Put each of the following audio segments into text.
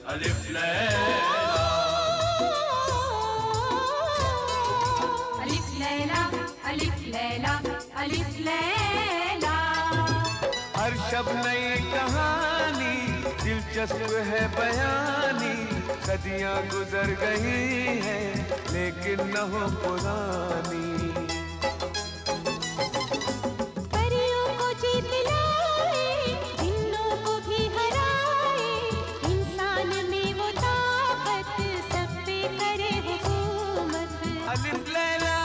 अलिफ लैला, अलिफ लैला, अलिफ लैला, अलिफ लैला। हर शब नई कहानी, दिलचस्प है बयानी, सदियां गुजर गई हैं लेकिन न हो पुरानी। परियों को जीत लाए, जिन्नों को भी हराए, इंसान में वो ताकत, सब पे करे हुकूमत। अलिफ लैला,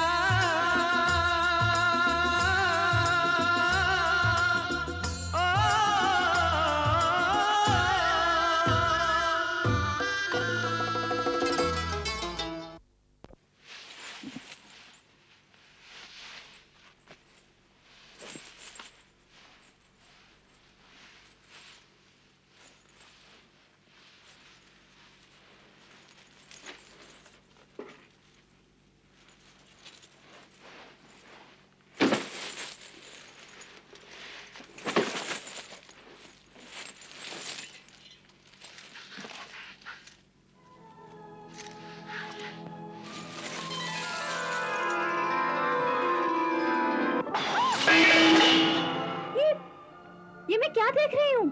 ये मैं क्या देख रही हूँ?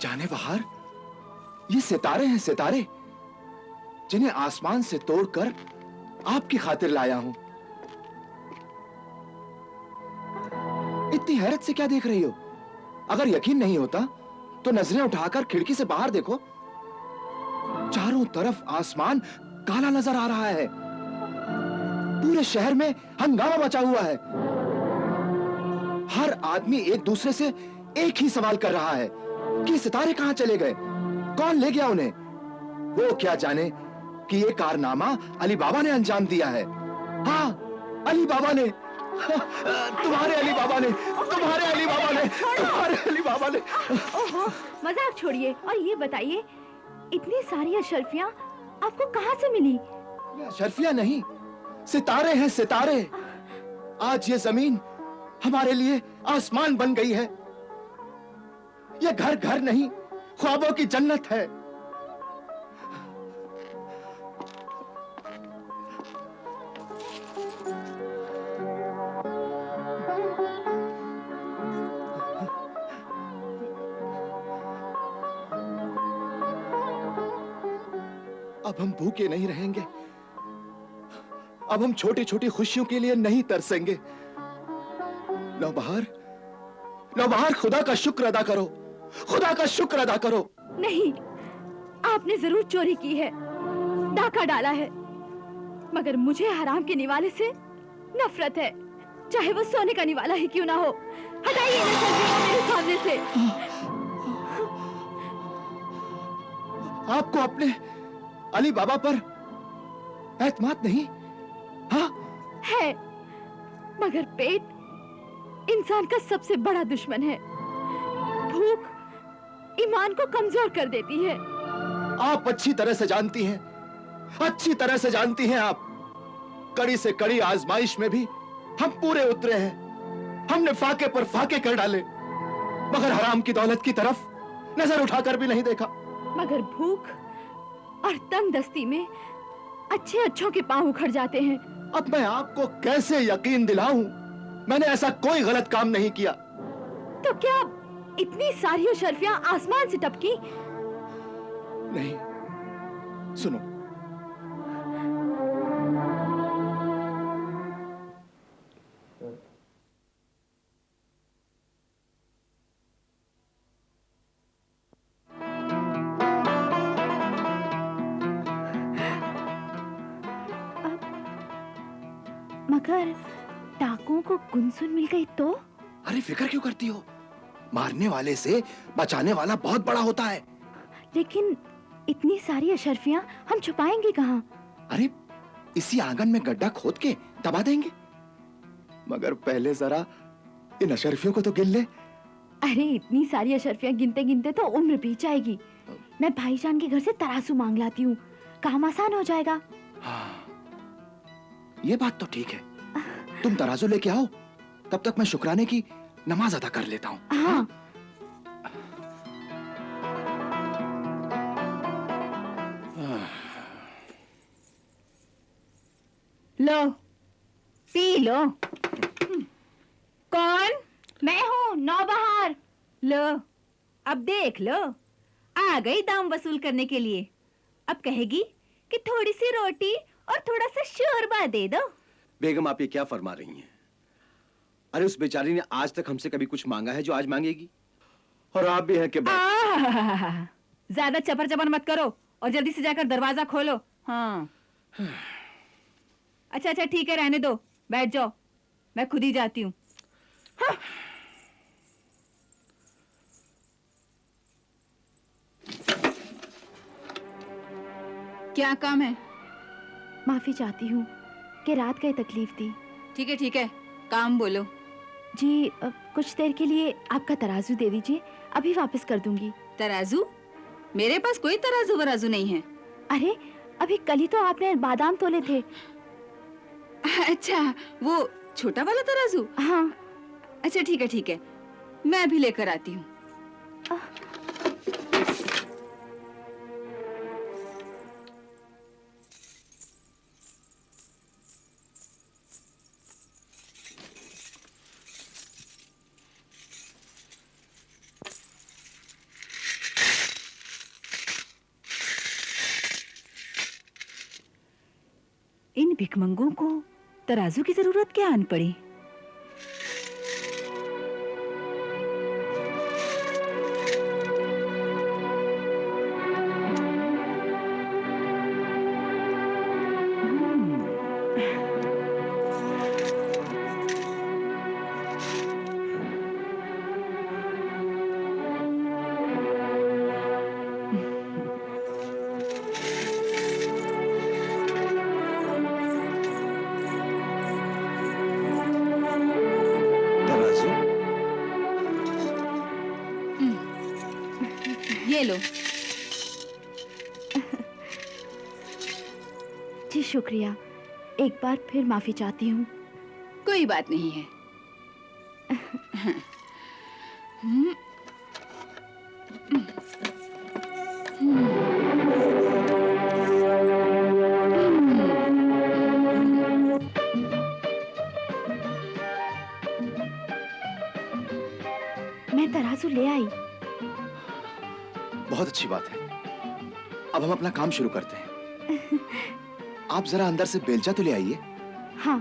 जाने बहार, ये सितारे हैं, सितारे जिन्हें आसमान से तोड़कर आपकी खातिर लाया हूं। इतनी हैरत से क्या देख रही हो? अगर यकीन नहीं होता तो नजरें उठाकर खिड़की से बाहर देखो। चारों तरफ आसमान काला नजर आ रहा है। पूरे शहर में हंगामा मचा हुआ है। हर आदमी एक दूसरे से एक ही सवाल कर रहा है कि सितारे कहां चले गए, कौन ले गया उन्हें। वो क्या जाने कि ये कारनामा अली बाबा ने अंजाम दिया है। हाँ, अली बाबा ने, तुम्हारे अली बाबा ने, तुम्हारे अली बाबा ने, तुम्हारे अली बाबा ने। ओहो, मजाक छोड़िए और ये बताइए, इतनी सारी अशरफियां आपको कहाँ से मिली? ये अशरफियां नहीं, सितारे हैं, सितारे। आज ये जमीन हमारे लिए आसमान बन गई है। ये घर घर नहीं, ख्वाबों की जन्नत है। अब हम भूखे नहीं रहेंगे। अब हम छोटी छोटी खुशियों के लिए नहीं तरसेंगे। नौबहार, नौबहार, खुदा का शुक्र अदा करो, खुदा का शुक्र अदा करो। नहीं, आपने जरूर चोरी की है, डाका डाला है, मगर मुझे हराम के निवाले से नफरत है, चाहे वो सोने का निवाला ही क्यों ना हो। हटाइए इन अशरफियों को मेरे सामने से। आपको अपने अली बाबा पर एतमाद नहीं? हाँ है, मगर पेट इंसान का सबसे बड़ा दुश्मन है। भूख ईमान को कमजोर कर देती है। आप अच्छी तरह से जानती हैं, अच्छी तरह से जानती हैं आप। कड़ी से कड़ी आजमाइश में भी हम पूरे उतरे हैं। हमने फाके पर फाके कर डाले, मगर हराम की दौलत की तरफ नजर उठाकर भी नहीं देखा। मगर भूख और तंगदस्ती में अच्छे अच्छों के पांव उखड़ जाते हैं। अब मैं आपको कैसे यकीन दिलाऊं? मैंने ऐसा कोई गलत काम नहीं किया। तो क्या इतनी सारी अशरफियां आसमान से टपकी? नहीं, सुनो, मगर डाकुओं को गुनसुन मिल गई तो? अरे फिक्र क्यों करती हो? मारने वाले से बचाने वाला बहुत बड़ा होता है। लेकिन इतनी सारी अशरफियां हम छुपाएंगे कहाँ? अरे इसी आंगन में गड्ढा खोद के दबा देंगे। मगर पहले जरा इन अशरफियों को तो गिन ले। अरे इतनी सारी अशरफियां गिनते गिनते तो उम्र बीत जाएगी। मैं भाईजान के घर से तराजू मांग लाती हूँ, काम आसान हो जाएगा। हाँ, ये बात तो ठीक है। तुम तराजू लेके आओ, तब तक मैं शुक्राने की नमाज अदा कर लेता हूँ। हाँ। लो, पी लो। कौन? मैं हूँ नौबहार। लो, अब देख लो, आ गई दाम वसूल करने के लिए। अब कहेगी कि थोड़ी सी रोटी और थोड़ा सा शोरबा दे दो। बेगम, आप ये क्या फरमा रही हैं? अरे उस बेचारी ने आज तक हमसे कभी कुछ मांगा है जो आज मांगेगी? और आप भी हैं कि ज्यादा चपर चपर मत करो और जल्दी से जाकर दरवाजा खोलो। हाँ। अच्छा अच्छा ठीक है, रहने दो, बैठ जाओ, मैं खुद ही जाती हूँ। हाँ। क्या काम है? माफी चाहती हूँ कि रात गए तकलीफ दी। ठीक है, काम बोलो। जी कुछ देर के लिए आपका तराजू दे दीजिए, अभी वापस कर दूंगी। तराजू? मेरे पास कोई तराजू वराजू नहीं है। अरे अभी कल ही तो आपने बादाम तोले थे। अच्छा, वो छोटा वाला तराजू? हाँ। अच्छा ठीक है, मैं अभी लेकर आती हूँ। इन भिखमंगों को तराजू की जरूरत क्या आन पड़ी? तराजू? ये लो। जी शुक्रिया, एक बार फिर माफी चाहती हूँ। कोई बात नहीं है। मैं तराजू ले आई। बहुत अच्छी बात है। अब हम अपना काम शुरू करते हैं। आप जरा अंदर से बेलचा तो ले आइए। हाँ।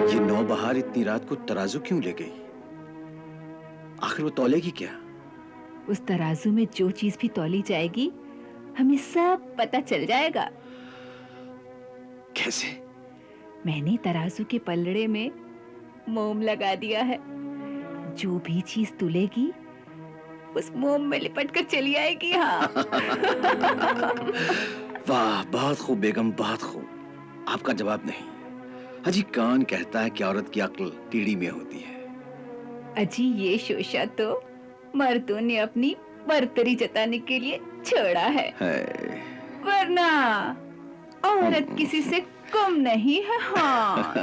ये नौबहार इतनी रात को तराजू क्यों ले गई? आखिर वो तौलेगी क्या? उस तराजू में जो चीज भी तौली जाएगी, हमें सब पता चल जाएगा। कैसे? मैंने तराजू के पलड़े में मोम लगा दिया है। जो भी चीज तुलेगी उस मोम में लिपट कर चली आएगी। हाँ। वाह, बहुत खूब बेगम, बहुत खूब। आपका जवाब नहीं। अजी कान कहता है कि औरत की अक्ल टीढ़ी में होती है। अजी ये शोशा तो मर्दों ने अपनी बर्तरी जताने के लिए छोड़ा है, वरना औरत किसी से कम नहीं है। हाँ।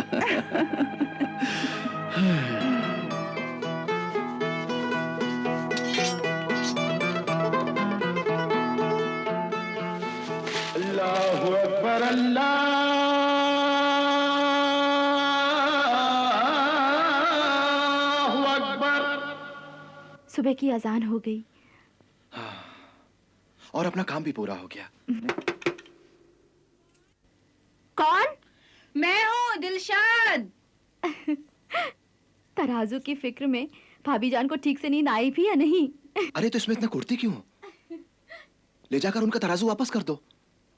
अल्लाहु अकबर, अल्लाहु अकबर। सुबह की अजान हो गई। और अपना काम भी पूरा हो गया। कौन? मैं हूँ दिलशाद। तराजू की फिक्र में भाभी जान को ठीक से नींद आई भी या नहीं? अरे तो इसमें इतना कुर्ती क्यों? ले जाकर उनका तराजू वापस कर दो,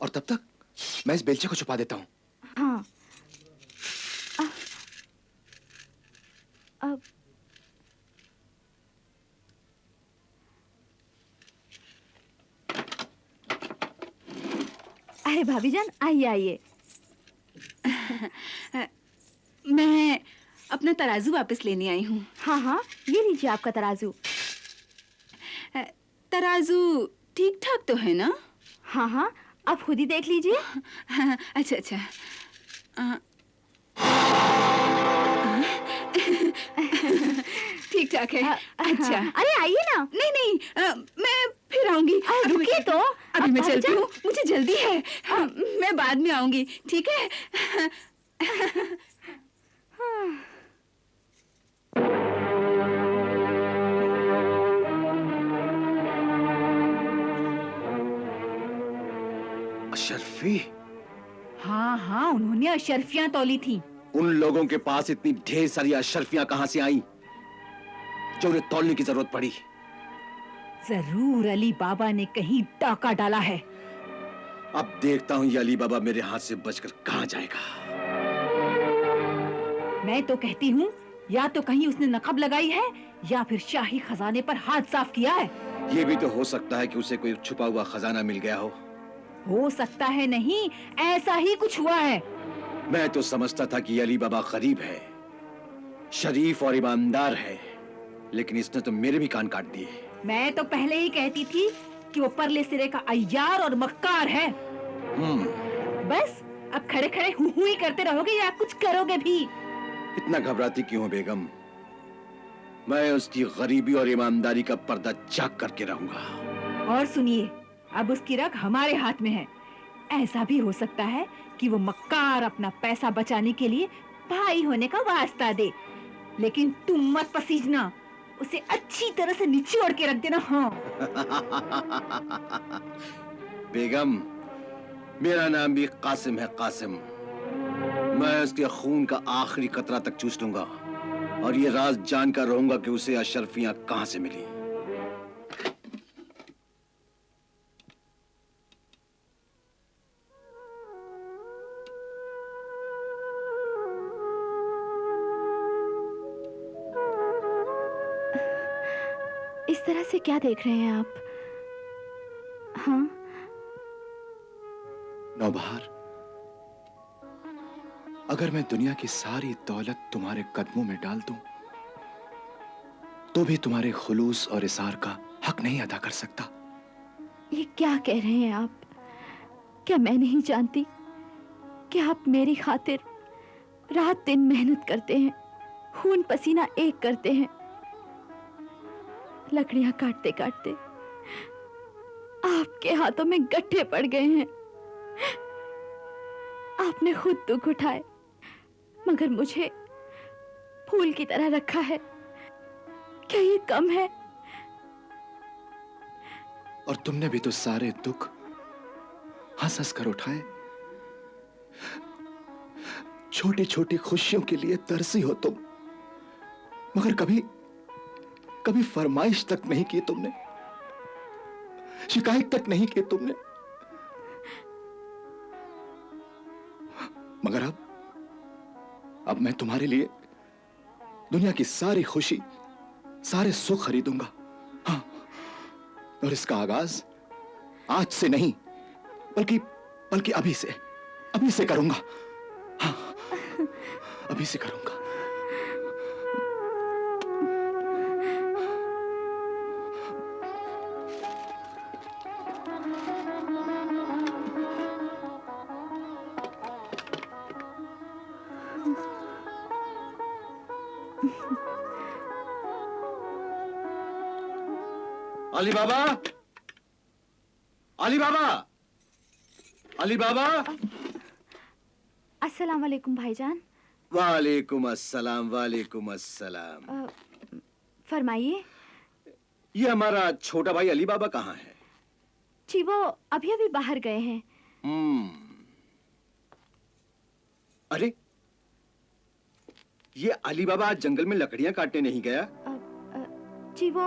और तब तक मैं इस बेलचे को छुपा देता हूँ। हाँ। अब अरे भाभी जान, आइए आइए। मैं अपना तराजू वापस लेने आई हूँ। हाँ हाँ, ये लीजिए आपका तराजू। तराजू ठीक ठाक तो है ना? हाँ हाँ, आप खुद ही देख लीजिए। अच्छा अच्छा। ठीक ठाक है। अच्छा। अरे आइए ना। नहीं नहीं, मैं फिर आऊंगी। रुकिए तो, अभी मैं भाईजान। चलती हूँ, मुझे जल्दी है। हाँ, मैं बाद में आऊंगी, ठीक है? अशरफी, हाँ हाँ, उन्होंने अशर्फियां तौली थी। उन लोगों के पास इतनी ढेर सारी अशरफियां कहां से आई जो उन्हें तौलने की जरूरत पड़ी? जरूर अली बाबा ने कहीं डाका डाला है। अब देखता हूं ये अली बाबा मेरे हाथ से बचकर कहां जाएगा। मैं तो कहती हूँ या तो कहीं उसने नकब लगाई है या फिर शाही खजाने पर हाथ साफ किया है। ये भी तो हो सकता है कि उसे कोई छुपा हुआ खजाना मिल गया हो सकता है नहीं, ऐसा ही कुछ हुआ है। मैं तो समझता था कि ये अली बाबा गरीब है, शरीफ और ईमानदार है, लेकिन इसने तो मेरे भी कान काट दिए। मैं तो पहले ही कहती थी कि वो परले सिरे का अय्यार और मक्कार है। बस अब खड़े खड़े हु ही करते रहोगे या कुछ करोगे भी? इतना घबराती क्यों हो बेगम? मैं उसकी गरीबी और ईमानदारी का पर्दा झाँक करके रहूंगा। और सुनिए, अब उसकी रग हमारे हाथ में है। ऐसा भी हो सकता है कि वो मक्कार अपना पैसा बचाने के लिए भाई होने का वास्ता दे, लेकिन तुम मत पसीजना, उसे अच्छी तरह से निचोड़ के रख देना। हाँ बेगम, मेरा नाम भी कासिम है, कासिम। मैं उसके खून का आखिरी कतरा तक चूस लूंगा और ये राज जानकर रहूंगा कि उसे अशरफियां कहां से मिली। इस तरह से क्या देख रहे हैं आप? हाँ, नौबहार, अगर मैं दुनिया की सारी दौलत तुम्हारे कदमों में डाल दूं, तो भी तुम्हारे खुलूस और इसार का हक नहीं अदा कर सकता। ये क्या कह रहे हैं आप? क्या मैं नहीं जानती कि आप मेरी खातिर रात दिन मेहनत करते हैं, खून पसीना एक करते हैं, लकड़ियां काटते काटते आपके हाथों में गड्ढे पड़ गए हैं। आपने खुद दुख उठाए, मगर मुझे फूल की तरह रखा है। क्या ये कम है? और तुमने भी तो सारे दुख हंस हंस कर उठाए। छोटी छोटी खुशियों के लिए तरसी हो तुम, मगर कभी कभी फरमाइश तक नहीं की तुमने, शिकायत तक नहीं की तुमने। मगर अब मैं तुम्हारे लिए दुनिया की सारी खुशी, सारे सुख खरीदूंगा। हाँ, और इसका आगाज आज से नहीं, बल्कि अभी से करूंगा। हाँ, अभी से करूंगा। अली बाबा, अली बाबा, अली बाबा। अस्सलाम वालेकुम भाईजान। वालेकुम अस्सलाम, वालेकुम अस्सलाम। फरमाइए। ये हमारा छोटा भाई अली बाबा कहाँ है? जी वो अभी अभी बाहर गए हैं। अरे, ये अली बाबा आज जंगल में लकड़ियां काटने नहीं गया? जी वो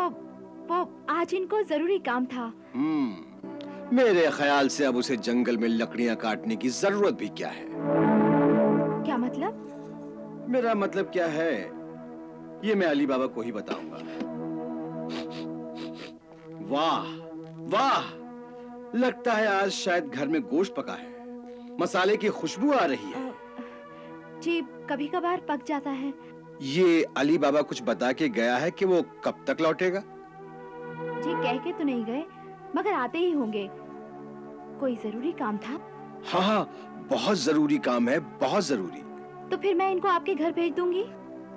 आज इनको जरूरी काम था। मेरे ख्याल से अब उसे जंगल में लकड़ियां काटने की जरूरत भी क्या है? क्या मतलब? मेरा मतलब क्या है, ये मैं अली बाबा को ही बताऊंगा। वाह वाह, लगता है आज शायद घर में गोश्त पका है, मसाले की खुशबू आ रही है। जी कभी कभार पक जाता है। ये अली बाबा कुछ बता के गया है कि वो कब तक लौटेगा? जी कह के तो नहीं गए, मगर आते ही होंगे। कोई जरूरी काम था? हाँ, बहुत जरूरी काम है, बहुत जरूरी। तो फिर मैं इनको आपके घर भेज दूंगी।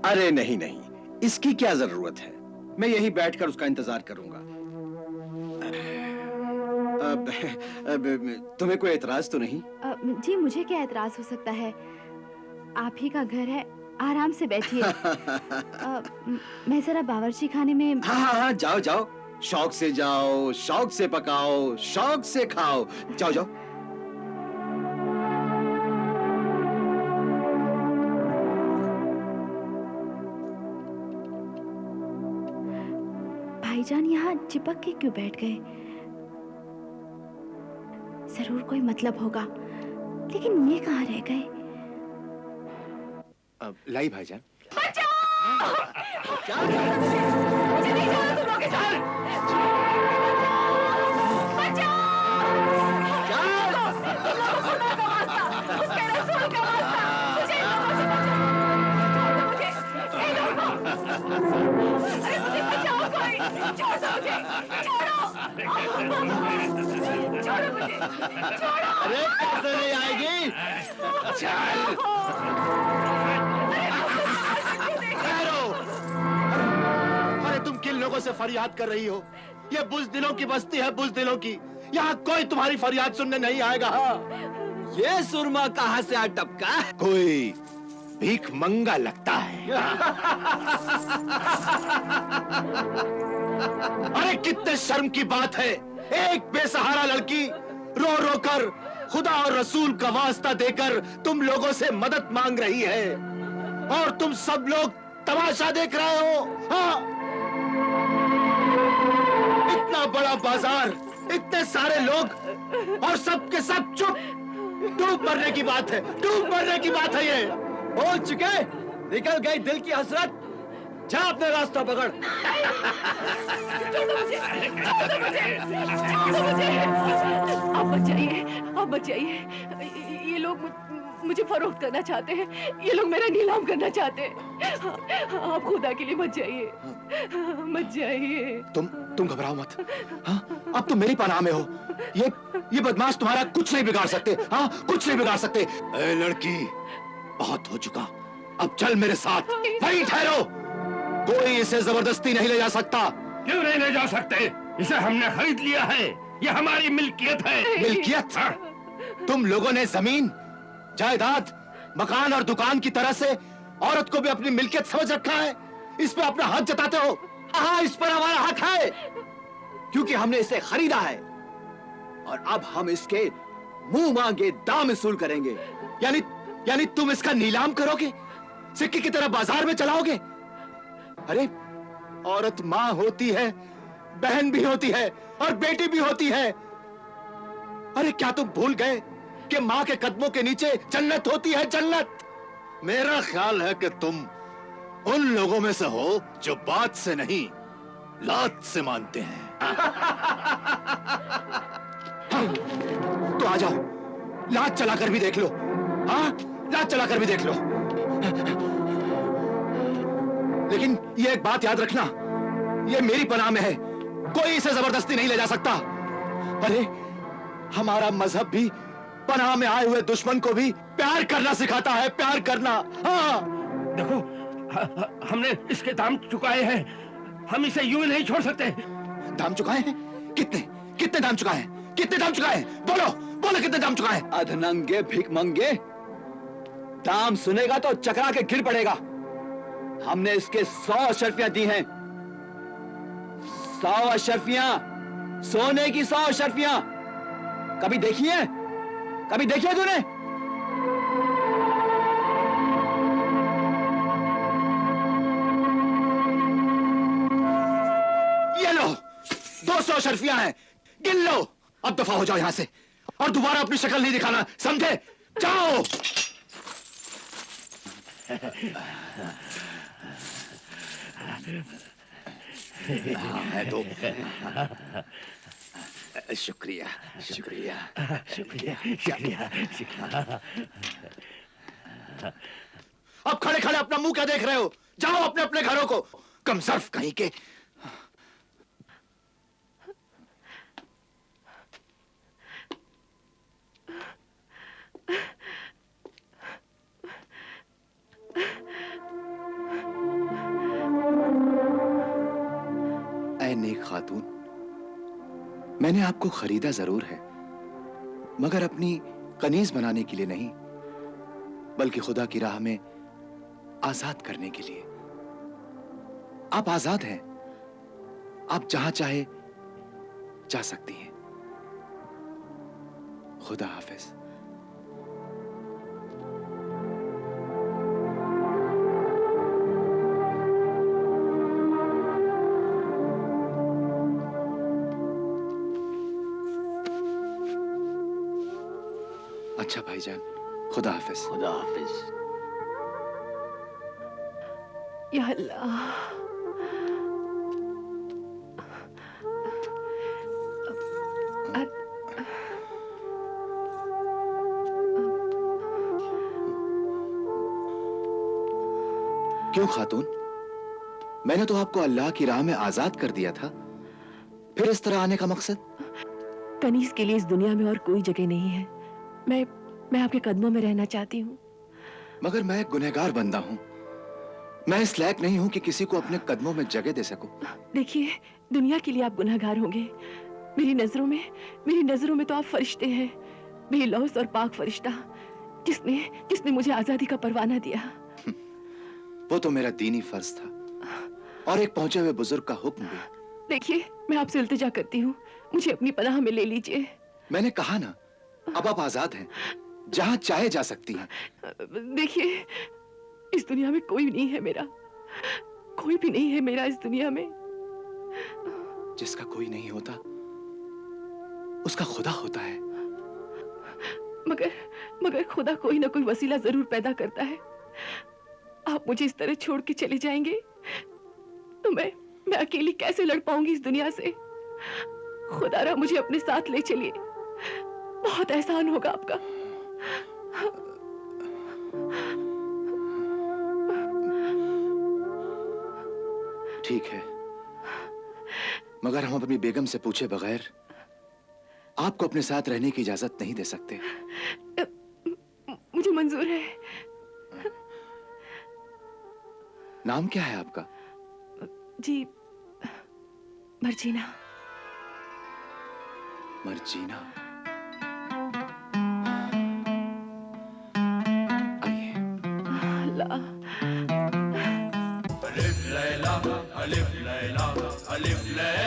अरे नहीं नहीं, इसकी क्या जरूरत है, मैं यहीं बैठकर उसका इंतजार करूंगा। तुम्हें कोई एतराज तो नहीं? जी मुझे क्या एतराज हो सकता है, आप ही का घर है, आराम से बैठिए। मैं जरा बावर्ची खाने में। हाँ हाँ हाँ, जाओ जाओ, शौक से जाओ, शौक से पकाओ, शौक से खाओ, जाओ जाओ। भाईजान यहाँ चिपक के क्यों बैठ गए? जरूर कोई मतलब होगा, लेकिन ये कहाँ रह गए? लाई भाईजान। अरे कैसे नहीं आएगी? चल। अरे तुम किन लोगों से फरियाद कर रही हो? ये बुज़दिलों की बस्ती है, बुज़दिलों की। यहाँ कोई तुम्हारी फरियाद सुनने नहीं आएगा। ये सुरमा कहाँ से आ टपका? कोई भीख मंगा लगता है। अरे कितने शर्म की बात है, एक बेसहारा लड़की रो रो कर खुदा और रसूल का वास्ता देकर तुम लोगों से मदद मांग रही है, और तुम सब लोग तमाशा देख रहे हो। हाँ? इतना बड़ा बाजार, इतने सारे लोग, और सब के सब चुप। डूब मरने की बात है, डूब मरने की बात है ये। हो चुके, निकल गई दिल की हसरत, जा अपने रास्ता पकड़। आप बचाइए, आप बचाइए। ये लोग मुझे फरोख्त करना चाहते हैं, ये लोग मेरा नीलाम करना चाहते हैं। आप खुदा के लिए मत जाइए, मत जाइए। तुम घबराओ मत। हाँ? अब तुम मेरी पनाह में हो। ये बदमाश तुम्हारा कुछ नहीं बिगाड़ सकते। हाँ, कुछ नहीं बिगाड़ सकते। ए लड़की, बहुत हो चुका, अब चल मेरे साथ। वहीं ठहरो, कोई इसे जबरदस्ती नहीं ले जा सकता। क्यों नहीं ले जा सकते? इसे हमने खरीद लिया है, ये हमारी मिल्कियत है। मिल्कियत? तुम लोगों ने जमीन, जायदाद, मकान और दुकान की तरह से औरत को भी अपनी मिल्कियत समझ रखा है। इस पे अपना हक जताते हो। हाँ, इस पर हमारा हक है, क्योंकि हमने इसे खरीदा है, और अब हम इसके मुंह मांगे दाम वसूल करेंगे। यानी तुम इसका नीलाम करोगे, सिक्के की तरह बाजार में चलाओगे? अरे औरत माँ होती है, बहन भी होती है, और बेटी भी होती है। अरे क्या तुम भूल गए कि माँ के कदमों के नीचे जन्नत होती है, जन्नत। मेरा ख्याल है कि तुम उन लोगों में से हो जो बात से नहीं, लात से मानते हैं। तो आ जाओ, लात चलाकर भी देख लो। हाँ, लात चलाकर भी देख लो। लेकिन ये एक बात याद रखना, ये मेरी पनाह में है, कोई इसे जबरदस्ती नहीं ले जा सकता। अरे हमारा मजहब भी पनाह में आए हुए दुश्मन को भी प्यार करना सिखाता है, प्यार करना। हाँ देखो, हमने इसके दाम चुकाए हैं, हम इसे यूं नहीं छोड़ सकते। दाम चुकाए हैं? कितने दाम चुकाए हैं? कितने दाम चुकाए हैं? बोलो कितने दाम चुकाए हैं? अधनंगे भिख मंगे, दाम सुनेगा तो चकरा के गिर पड़ेगा। हमने इसके 100 अशर्फियां दी हैं, 100 अशर्फियां, सोने की 100 अशर्फियां। कभी देखी है? कभी देखी है तूने? ये लो, 200 अशर्फियां हैं, गिन लो। अब दफा हो जाओ यहां से, और दोबारा अपनी शक्ल नहीं दिखाना, समझे? जाओ। है तो शुक्रिया, शुक्रिया, शुक्रिया, शुक्रिया। अब खड़े खड़े अपना मुंह क्या देख रहे हो? जाओ अपने अपने घरों को, कमसर्फ कहीं के। ऐ नेक खातून, मैंने आपको खरीदा जरूर है, मगर अपनी कनीज बनाने के लिए नहीं, बल्कि खुदा की राह में आजाद करने के लिए। आप आजाद हैं, आप जहां चाहे जा सकती हैं। खुदा हाफिज। अच्छा भाईजान, खुदा हाफिज। खुदा हाफिज। या अल्लाह, क्यों खातून, मैंने तो आपको अल्लाह की राह में आजाद कर दिया था, फिर इस तरह आने का मकसद? कनीज के लिए इस दुनिया में और कोई जगह नहीं है। मैं आपके कदमों में रहना चाहती हूँ। मगर मैं एक गुनहगार बंदा हूँ, मैं इस लायक नहीं हूँ कि किसी को अपने कदमों में जगह दे सकूं। देखिए, दुनिया के लिए आप गुनहगार होंगे, मेरी नजरों में तो आप फरिश्ते हैं, बेलौस और पाक फरिश्ता, जिसने मुझे आजादी का परवाना दिया। वो तो मेरा दीनी फर्ज था और एक पहुंचे हुए बुजुर्ग का हुक्म भी। देखिए, मैं आपसे इल्तिजा करती हूँ, मुझे अपनी पनाह में ले लीजिए। मैंने कहा ना, अब आप आजाद हैं, जहां चाहे जा सकती हैं। देखिए, इस दुनिया में कोई नहीं है मेरा, कोई भी नहीं है मेरा इस दुनिया में। जिसका कोई नहीं होता उसका खुदा होता है। मगर खुदा कोई ना कोई वसीला जरूर पैदा करता है। आप मुझे इस तरह छोड़ के चले जाएंगे तो मैं अकेली कैसे लड़ पाऊंगी इस दुनिया से। खुदारा मुझे अपने साथ ले चलिए, बहुत एहसान होगा आपका। ठीक है, मगर हम अपनी बेगम से पूछे बगैर आपको अपने साथ रहने की इजाजत नहीं दे सकते। मुझे मंजूर है। नाम क्या है आपका? जी, मर्जीना। मर्जीना, आइए। अल्लाह, अलिफ लैला, अलिफ लैला, अलिफ लैला।